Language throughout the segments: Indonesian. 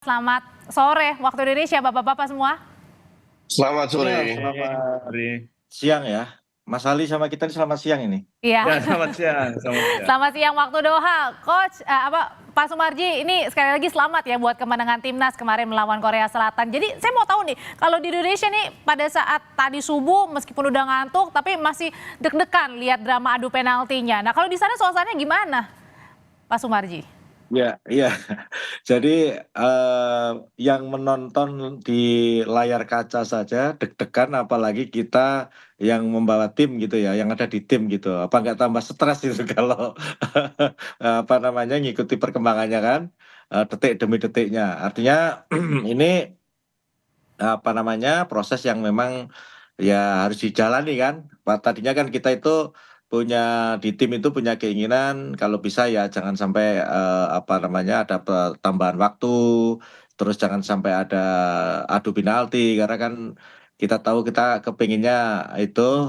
Selamat sore waktu Indonesia Bapak-bapak semua. Selamat Iya, sore. selamat siang ya. Mas Ali sama kita ini selamat siang ini. Iya. Ya, selamat siang. Selamat siang waktu Doha. Coach Pak Sumarji, ini sekali lagi selamat ya buat kemenangan timnas kemarin melawan Korea Selatan. Jadi saya mau tahu nih, kalau di Indonesia nih pada saat tadi subuh meskipun udah ngantuk tapi masih deg-degan lihat drama adu penaltinya. Nah, kalau di sana suasananya gimana, Pak Sumarji? Ya, iya. Jadi yang menonton di layar kaca saja deg-degan, apalagi kita yang membawa tim gitu ya, yang ada di tim gitu. Apa nggak tambah stres gitu kalau apa namanya ngikuti perkembangannya kan, detik demi detiknya. Artinya ini apa namanya proses yang memang ya harus dijalani kan. Tadinya kan kita itu punya di tim itu punya keinginan kalau bisa ya jangan sampai apa namanya ada tambahan waktu, terus jangan sampai ada adu penalti karena kan kita tahu kita kepinginnya itu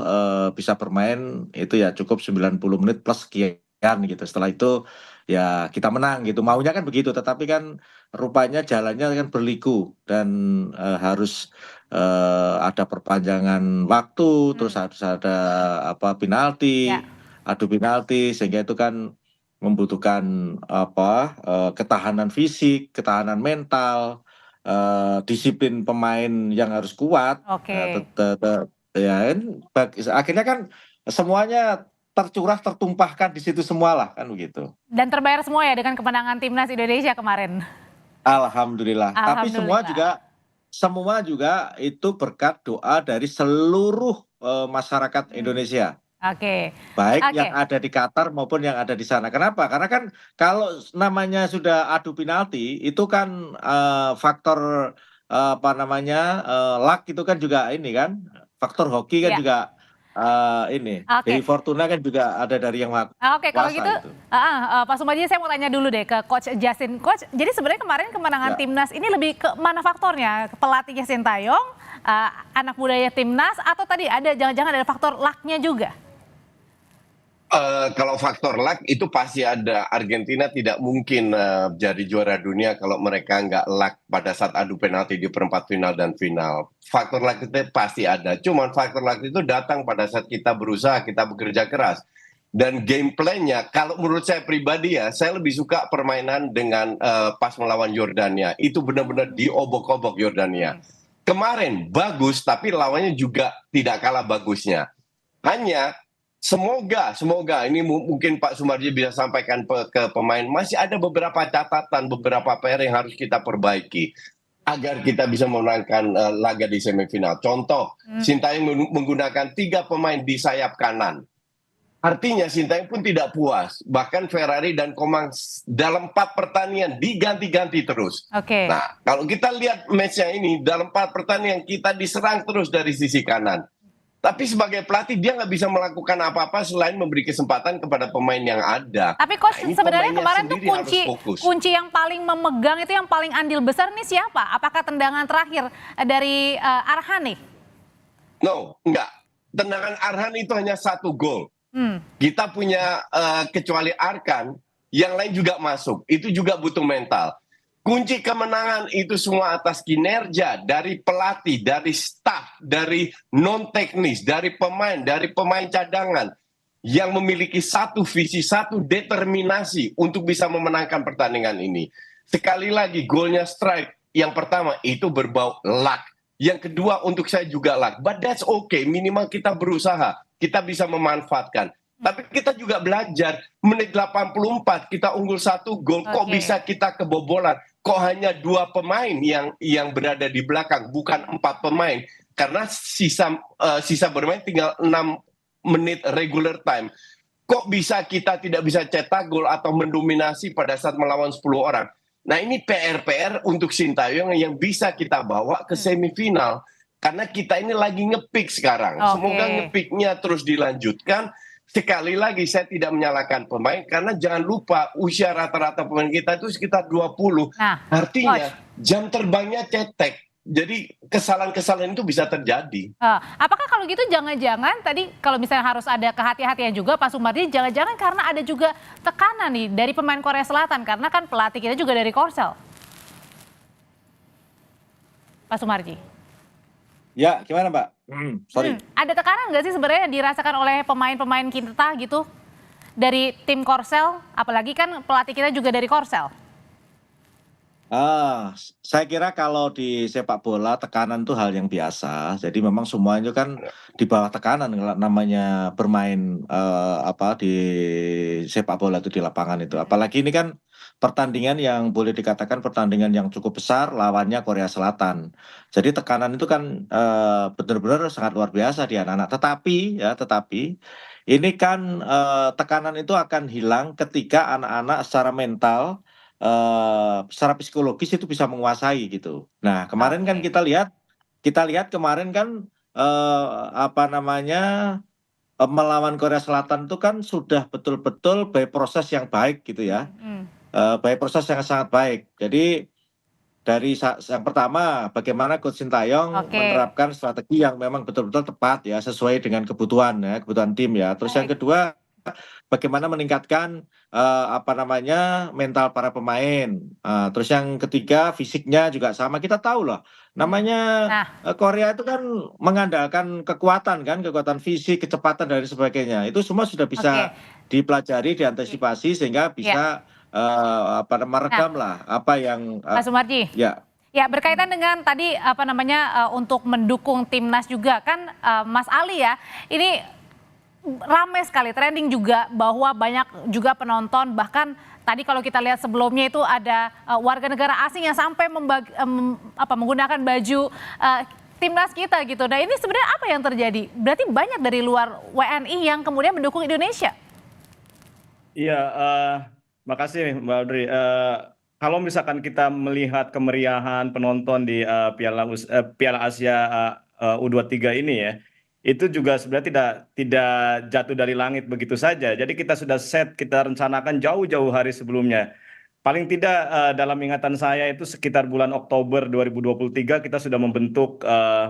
bisa bermain itu ya cukup 90 menit plus sekian gitu. Setelah itu ya kita menang gitu. Maunya kan begitu, tetapi kan rupanya jalannya kan berliku dan harus ada perpanjangan waktu, terus harus ada apa penalti, Ya. adu penalti, sehingga itu kan membutuhkan apa ketahanan fisik, ketahanan mental, disiplin pemain yang harus kuat. Oke. Ya kan, akhirnya kan semuanya tercurah, tertumpahkan di situ semua lah kan begitu. Dan terbayar semua ya dengan kemenangan timnas Indonesia kemarin. Alhamdulillah. Tapi Alhamdulillah. semua juga itu berkat doa dari seluruh masyarakat Indonesia. Oke. Baik Oke. yang ada di Qatar maupun yang ada di sana. Kenapa? Karena kan kalau namanya sudah adu penalti itu kan faktor apa namanya luck itu kan juga ini kan. Faktor hoki kan Ya. juga ini. Oke. Dewi Fortuna kan juga ada dari yang Oke, kalau kuasa gitu, itu. Pak Sumarji saya mau tanya dulu deh ke Coach Justin. Coach, jadi sebenarnya kemarin kemenangan Ya. timnas ini lebih ke mana faktornya? Pelatihnya Sintayong, anak budaya timnas, atau tadi ada jangan-jangan ada faktor luck-nya juga? Kalau faktor luck itu pasti ada. Argentina tidak mungkin jadi juara dunia kalau mereka nggak luck pada saat adu penalti di perempat final dan final. Faktor luck itu pasti ada. Cuman faktor luck itu datang pada saat kita berusaha, kita bekerja keras. Dan gameplaynya, kalau menurut saya pribadi ya, saya lebih suka permainan dengan pas melawan Yordania. Itu benar-benar diobok-obok Yordania. Kemarin bagus, tapi lawannya juga tidak kalah bagusnya. Hanya semoga ini mungkin Pak Sumarji bisa sampaikan ke pemain, masih ada beberapa catatan, beberapa PR yang harus kita perbaiki agar kita bisa memenangkan laga di semifinal. Contoh, Sintayong menggunakan 3 pemain di sayap kanan. Artinya Sintayong pun tidak puas. Bahkan Ferrari dan Komang dalam 4 pertandingan diganti-ganti terus. Oke. Nah, kalau kita lihat match-nya ini, dalam 4 pertandingan kita diserang terus dari sisi kanan. Tapi sebagai pelatih dia nggak bisa melakukan apa-apa selain memberi kesempatan kepada pemain yang ada. Tapi Coach, ini sebenarnya pemainnya kemarin tuh sendiri harus fokus. kunci yang paling memegang itu yang paling andil besar nih siapa? Apakah tendangan terakhir dari Arhan nih? No, enggak. Tendangan Arhan itu hanya 1 gol. Kita punya kecuali Arkan, yang lain juga masuk. Itu juga butuh mental. Kunci kemenangan itu semua atas kinerja dari pelatih, dari staf, dari non-teknis, dari pemain cadangan yang memiliki satu visi, satu determinasi untuk bisa memenangkan pertandingan ini. Sekali lagi golnya strike yang pertama itu berbau luck. Yang kedua untuk saya juga luck. But that's okay, minimal kita berusaha, kita bisa memanfaatkan. Tapi kita juga belajar, menit 84 kita unggul 1 gol, kok bisa kita kebobolan? Kok hanya 2 pemain yang berada di belakang, bukan 4 pemain? Karena sisa bermain tinggal 6 menit regular time. Kok bisa kita tidak bisa cetak gol atau mendominasi pada saat melawan 10 orang? Nah ini PR untuk Sintayong yang bisa kita bawa ke semifinal. Karena kita ini lagi nge-pick sekarang. Semoga nge-picknya terus dilanjutkan. Sekali lagi saya tidak menyalahkan pemain karena jangan lupa usia rata-rata pemain kita itu sekitar 20. Nah, artinya jam terbangnya cetek. Jadi kesalahan-kesalahan itu bisa terjadi. Apakah kalau gitu jangan-jangan tadi kalau misalnya harus ada kehati-hatian juga Pak Sumarji, jangan-jangan karena ada juga tekanan nih dari pemain Korea Selatan karena kan pelatih kita juga dari Korsel. Pak Sumarji? Ya, gimana Mbak? Sorry. Ada tekanan nggak sih sebenarnya yang dirasakan oleh pemain-pemain kita gitu dari tim Korsel, apalagi kan pelatih kita juga dari Korsel. Saya kira kalau di sepak bola tekanan itu hal yang biasa. Jadi memang semuanya kan di bawah tekanan kalau namanya bermain di sepak bola itu di lapangan itu. Apalagi ini kan pertandingan yang boleh dikatakan pertandingan yang cukup besar lawannya Korea Selatan. Jadi tekanan itu kan benar-benar sangat luar biasa di anak-anak. Tetapi ini kan tekanan itu akan hilang ketika anak-anak secara mental secara psikologis itu bisa menguasai gitu. Nah, kemarin kan Oke. kita lihat kemarin kan melawan Korea Selatan itu kan sudah betul-betul by proses yang baik gitu ya. Hmm. By proses yang sangat baik. Jadi dari yang pertama bagaimana Coach Sintayong Oke. menerapkan strategi yang memang betul-betul tepat ya sesuai dengan kebutuhan tim ya. Terus yang Baik. kedua bagaimana meningkatkan mental para pemain. Terus yang ketiga fisiknya juga sama. Kita tahu loh, namanya Nah, Korea itu kan mengandalkan kekuatan fisik, kecepatan dan sebagainya. Itu semua sudah oke. bisa dipelajari, diantisipasi sehingga Ya. bisa meredam lah apa yang Pak Sumarji. ya. Ya, berkaitan dengan tadi untuk mendukung timnas juga kan Mas Ali ya. Ini ramai sekali trending juga bahwa banyak juga penonton, bahkan tadi kalau kita lihat sebelumnya itu ada warga negara asing yang sampai menggunakan baju timnas kita gitu. Nah, ini sebenarnya apa yang terjadi? Berarti banyak dari luar WNI yang kemudian mendukung Indonesia. Iya, makasih Mbak Audrey. Kalau misalkan kita melihat kemeriahan penonton di Piala Asia U23 ini ya, itu juga sebenarnya tidak jatuh dari langit begitu saja. Jadi kita sudah kita rencanakan jauh-jauh hari sebelumnya. Paling tidak dalam ingatan saya itu sekitar bulan Oktober 2023 kita sudah membentuk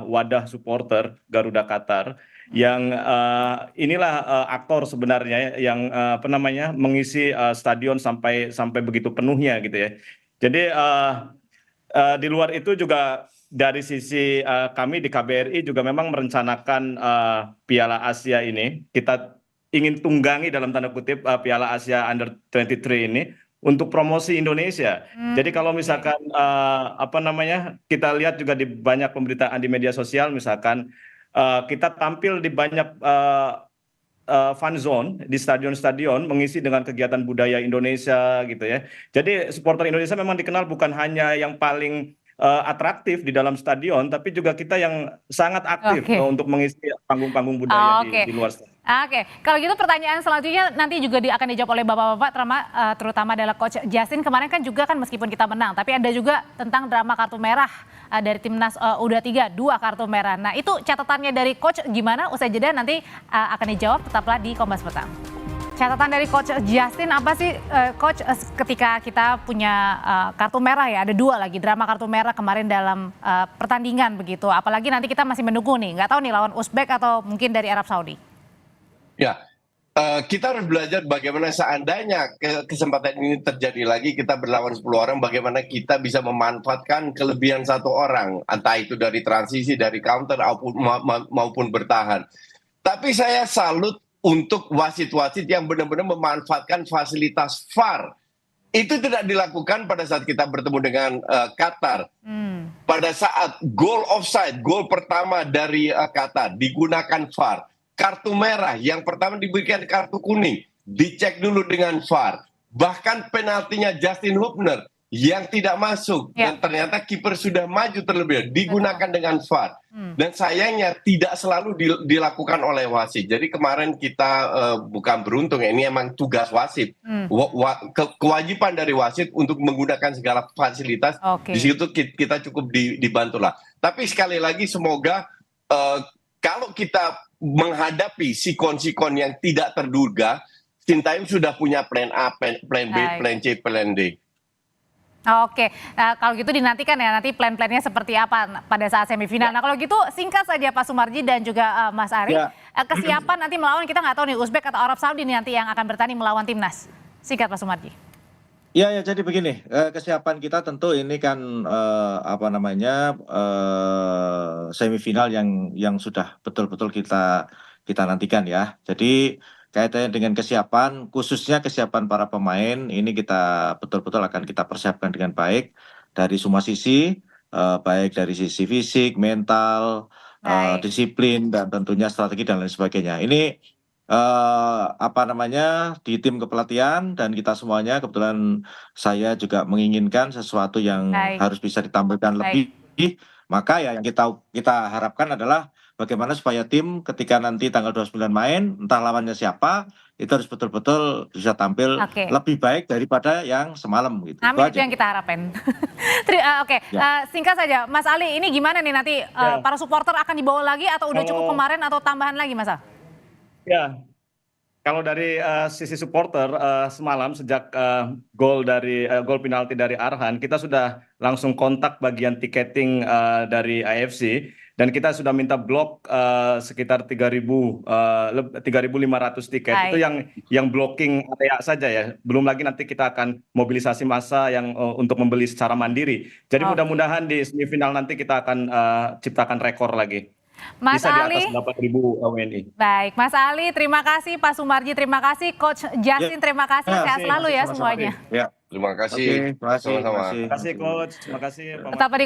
wadah supporter Garuda Qatar yang inilah aktor sebenarnya yang mengisi stadion sampai begitu penuhnya gitu ya. Jadi di luar itu juga dari sisi kami di KBRI juga memang merencanakan Piala Asia ini kita ingin tunggangi dalam tanda kutip Piala Asia Under 23 ini untuk promosi Indonesia. Jadi kalau misalkan kita lihat juga di banyak pemberitaan di media sosial misalkan kita tampil di banyak fan zone di stadion-stadion mengisi dengan kegiatan budaya Indonesia gitu ya. Jadi supporter Indonesia memang dikenal bukan hanya yang paling atraktif di dalam stadion, tapi juga kita yang sangat aktif untuk mengisi panggung-panggung budaya di luar stadion. Oke, kalau gitu pertanyaan selanjutnya nanti juga akan dijawab oleh bapak-bapak, terutama adalah Coach Justin. Kemarin kan juga kan meskipun kita menang, tapi ada juga tentang drama kartu merah dari timnas U23, 2 kartu merah. Nah itu catatannya dari Coach gimana? Usai jeda nanti akan dijawab, tetaplah di Kompas Petang. Catatan dari Coach Justin apa sih Coach ketika kita punya kartu merah ya, ada 2 lagi drama kartu merah kemarin dalam pertandingan begitu, apalagi nanti kita masih menunggu nih, nggak tahu nih lawan Uzbek atau mungkin dari Arab Saudi. Ya, kita harus belajar bagaimana seandainya kesempatan ini terjadi lagi, kita berlawan 10 orang, bagaimana kita bisa memanfaatkan kelebihan 1 orang, entah itu dari transisi, dari counter maupun bertahan. Tapi saya salut untuk wasit-wasit yang benar-benar memanfaatkan fasilitas VAR. Itu tidak dilakukan pada saat kita bertemu dengan Qatar. Pada saat gol offside, gol pertama dari Qatar, digunakan VAR. Kartu merah, yang pertama diberikan kartu kuning, dicek dulu dengan VAR. Bahkan penaltinya Justin Hubner yang tidak masuk, dan ternyata kiper sudah maju terlebih, digunakan dengan VAR. Dan sayangnya tidak selalu dilakukan oleh wasit. Jadi kemarin kita bukan beruntung, ini emang tugas wasit. Kewajiban dari wasit untuk menggunakan segala fasilitas, di situ kita cukup dibantulah. Tapi sekali lagi semoga kalau kita menghadapi sikon-sikon yang tidak terduga, Sintayong sudah punya plan A, plan B, plan C, plan D. Oke, kalau gitu dinantikan ya nanti plan-plannya seperti apa pada saat semifinal. Nah kalau gitu singkat saja Pak Sumarji dan juga Mas Ari, kesiapan nanti melawan, kita nggak tahu nih Uzbek atau Arab Saudi nih nanti yang akan bertanding melawan timnas. Singkat Pak Sumarji. Ya, jadi begini, kesiapan kita tentu ini kan apa namanya semifinal yang sudah betul-betul kita nantikan ya. Jadi kaitannya dengan kesiapan, khususnya kesiapan para pemain, ini kita betul-betul akan kita persiapkan dengan baik dari semua sisi, baik dari sisi fisik, mental, Baik. disiplin, dan tentunya strategi dan lain sebagainya. Ini apa namanya di tim kepelatihan dan kita semuanya kebetulan saya juga menginginkan sesuatu yang Baik. harus bisa ditampilkan Baik. lebih, maka ya yang kita harapkan adalah bagaimana supaya tim ketika nanti tanggal 29 main, entah lawannya siapa, itu harus betul-betul bisa tampil Oke. lebih baik daripada yang semalam gitu. Itu Amin, itu aja. yang kita harapkan. Oke, Ya. singkat saja, Mas Ali, ini gimana nih nanti Ya. para supporter akan dibawa lagi atau udah cukup Kalau kemarin atau tambahan lagi, Mas Al? ya, kalau dari sisi supporter semalam sejak gol penalti dari Arhan, kita sudah langsung kontak bagian tiketing dari AFC dan kita sudah minta blok sekitar 3.500 tiket. Itu Baik. yang blocking area saja ya. Belum lagi nanti kita akan mobilisasi massa yang untuk membeli secara mandiri. Jadi Oke. mudah-mudahan di semifinal nanti kita akan ciptakan rekor lagi. Mas Bisa di atas Ali, 8.000 WNI. baik. Mas Ali, terima kasih. Pak Sumarji, terima kasih. Coach Justin, terima kasih. Ya, Sehat selalu ya sama-sama. semuanya. Ya. Terima Oke, kasih. terima kasih. Sama-sama. Terima kasih coach, terima kasih Pak Tetap di